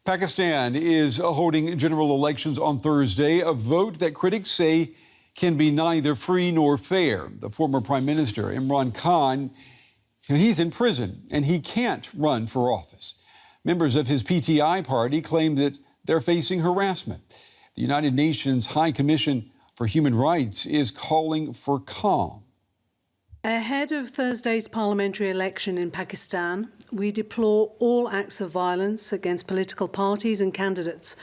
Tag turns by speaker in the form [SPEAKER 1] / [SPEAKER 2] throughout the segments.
[SPEAKER 1] Pakistan is holding general elections on Thursday, a vote that critics say can be neither free nor fair. The former Prime Minister, Imran Khan, he's in prison and he can't run for office. Members of his PTI party claim that they're facing harassment. The United Nations High Commission for Human Rights is calling for calm.
[SPEAKER 2] Ahead of Thursday's parliamentary election in Pakistan, we deplore all acts of violence against political parties and candidates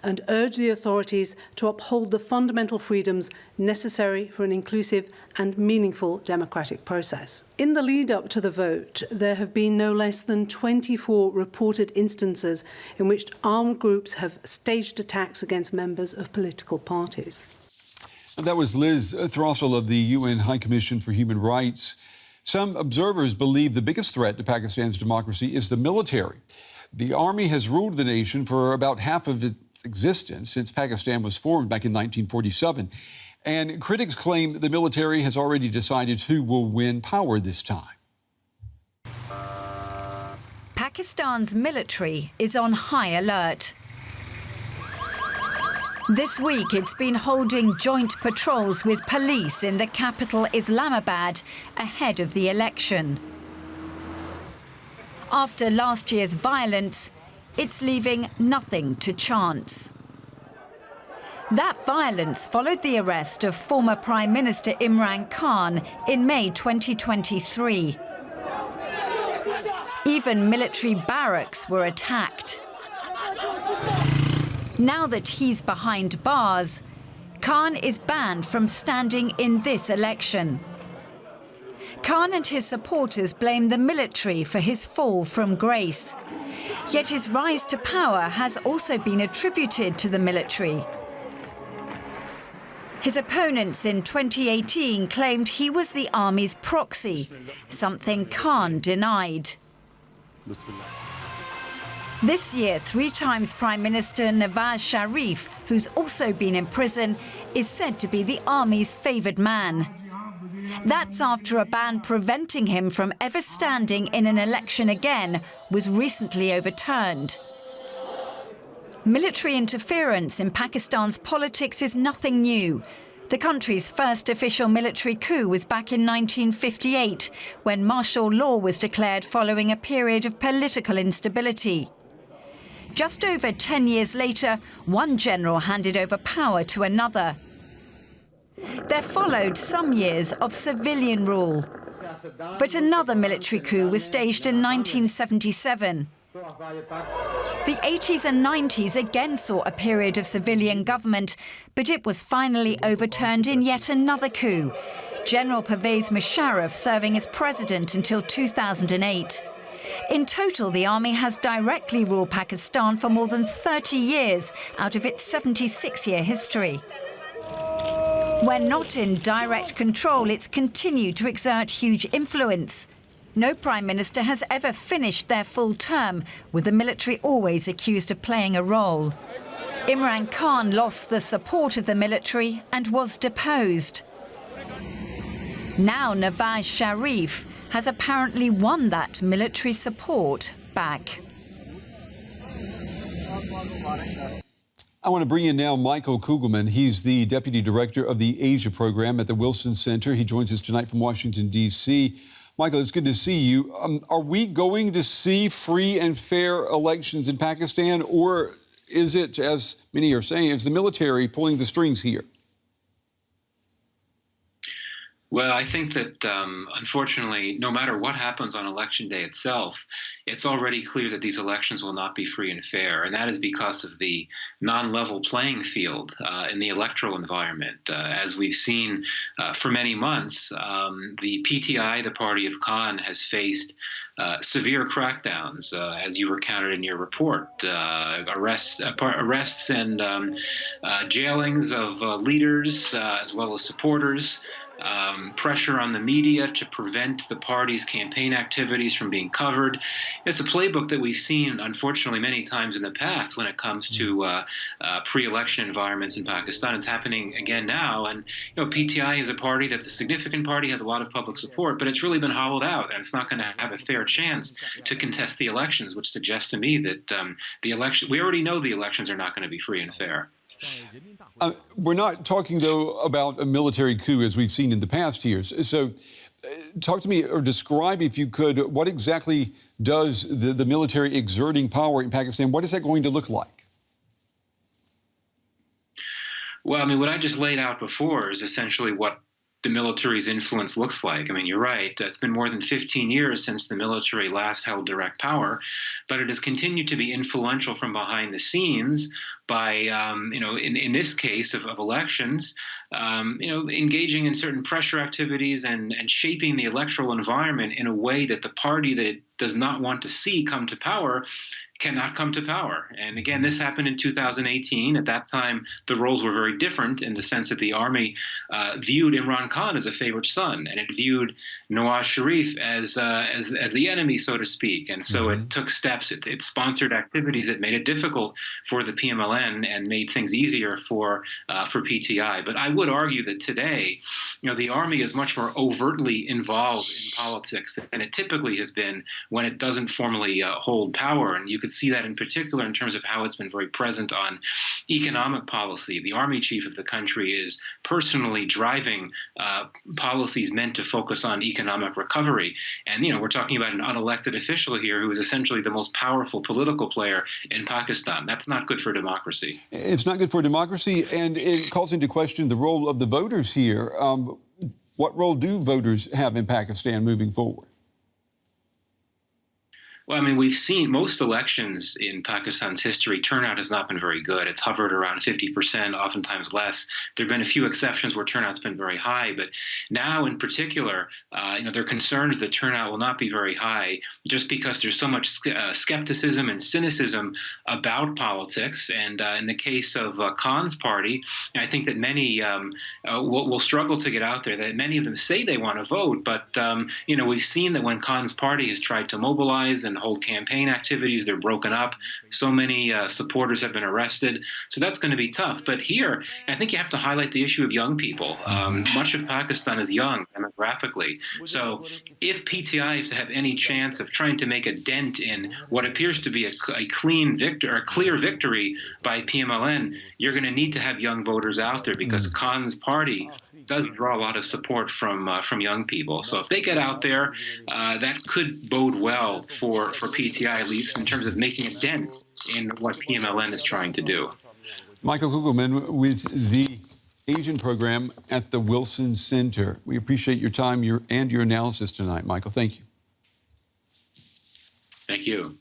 [SPEAKER 2] and urge the authorities to uphold the fundamental freedoms necessary for an inclusive and meaningful democratic process. In the lead up to the vote, there have been no less than 24 reported instances in which armed groups have staged attacks against members of political parties.
[SPEAKER 1] That was Liz Throssell of the UN High Commission for Human Rights. Some observers believe the biggest threat to Pakistan's democracy is the military. The army has ruled the nation for about half of its existence since Pakistan was formed back in 1947. And critics claim the military has already decided who will win power this time.
[SPEAKER 3] Pakistan's military is on high alert. This week, it's been holding joint patrols with police in the capital, Islamabad, ahead of the election. After last year's violence, it's leaving nothing to chance. That violence followed the arrest of former Prime Minister Imran Khan in May 2023. Even military barracks were attacked. Now that he's behind bars, Khan is banned from standing in this election. Khan and his supporters blame the military for his fall from grace. Yet his rise to power has also been attributed to the military. His opponents in 2018 claimed he was the army's proxy, something Khan denied. This year, 3 times Prime Minister Nawaz Sharif, who's also been in prison, is said to be the army's favoured man. That's after a ban preventing him from ever standing in an election again was recently overturned. Military interference in Pakistan's politics is nothing new. The country's first official military coup was back in 1958, when martial law was declared following a period of political instability. Just over 10 years later, one general handed over power to another. There followed some years of civilian rule. But another military coup was staged in 1977. The 80s and 90s again saw a period of civilian government, but it was finally overturned in yet another coup, General Pervez Musharraf serving as president until 2008. In total, the army has directly ruled Pakistan for more than 30 years out of its 76-year history. When not in direct control, it's continued to exert huge influence. No prime minister has ever finished their full term, with the military always accused of playing a role. Imran Khan lost the support of the military and was deposed. Now Nawaz Sharif has apparently won that military support back.
[SPEAKER 1] I want to bring in now Michael Kugelman. He's the Deputy Director of the Asia Program at the Wilson Center. He joins us tonight from Washington, D.C. Michael, it's good to see you. Are we going to see free and fair elections in Pakistan, or is it, as many are saying, is the military pulling the strings here?
[SPEAKER 4] Well, I think that, unfortunately, no matter what happens on Election Day itself, it's already clear that these elections will not be free and fair, and that is because of the non-level playing field in the electoral environment. As we've seen for many months, the PTI, the party of Khan, has faced severe crackdowns, as you recounted in your report, arrests and jailings of leaders as well as supporters. pressure on the media to prevent the party's campaign activities from being covered. It's a playbook that we've seen, unfortunately, many times in the past when it comes to pre-election environments in Pakistan. It's happening again now. And PTI is a party that's a significant party, has a lot of public support, but it's really been hollowed out, and it's not going to have a fair chance to contest the elections, which suggests to me that we already know the elections are not going to be free and fair.
[SPEAKER 1] We're not talking, though, about a military coup as we've seen in the past years. So talk to me, or describe, if you could, what exactly does the military exerting power in Pakistan, what is that going to look like?
[SPEAKER 4] Well, I mean, what I just laid out before is essentially what the military's influence looks like. I mean, you're right. It's been more than 15 years since the military last held direct power, but it has continued to be influential from behind the scenes by, in this case of elections, engaging in certain pressure activities and shaping the electoral environment in a way that the party that it does not want to see come to power cannot come to power. And again, this happened in 2018. At that time, the roles were very different in the sense that the army viewed Imran Khan as a favorite son, and it viewed Nawaz Sharif as the enemy, so to speak. And so it took steps. It sponsored activities that made it difficult for the PMLN and made things easier for PTI. But I would argue that today, the army is much more overtly involved in politics than it typically has been when it doesn't formally hold power. And you could see that in particular in terms of how it's been very present on economic policy. The army chief of the country is personally driving policies meant to focus on economic recovery. And, we're talking about an unelected official here who is essentially the most powerful political player in Pakistan. That's not good for democracy.
[SPEAKER 1] It's not good for democracy, and it calls into question the role of the voters here. What role do voters have in Pakistan moving forward?
[SPEAKER 4] Well, I mean, we've seen most elections in Pakistan's history, turnout has not been very good. It's hovered around 50%, oftentimes less. There have been a few exceptions where turnout's been very high, but now in particular, there are concerns that turnout will not be very high just because there's so much skepticism and cynicism about politics. And in the case of Khan's party, I think that many will struggle to get out there. That many of them say they want to vote, but we've seen that when Khan's party has tried to mobilize and hold campaign activities, they're broken up. So many supporters have been arrested. So that's going to be tough. But here, I think you have to highlight the issue of young people. Much of Pakistan is young demographically. So if PTI is to have any chance of trying to make a dent in what appears to be a clear victory by PMLN, you're going to need to have young voters out there because Khan's party does draw a lot of support from young people. So if they get out there, that could bode well for PTI, at least in terms of making a dent in what PMLN is trying to do.
[SPEAKER 1] Michael Kugelman with the Asian program at the Wilson Center. We appreciate your time and your analysis tonight, Michael. Thank you.
[SPEAKER 4] Thank you.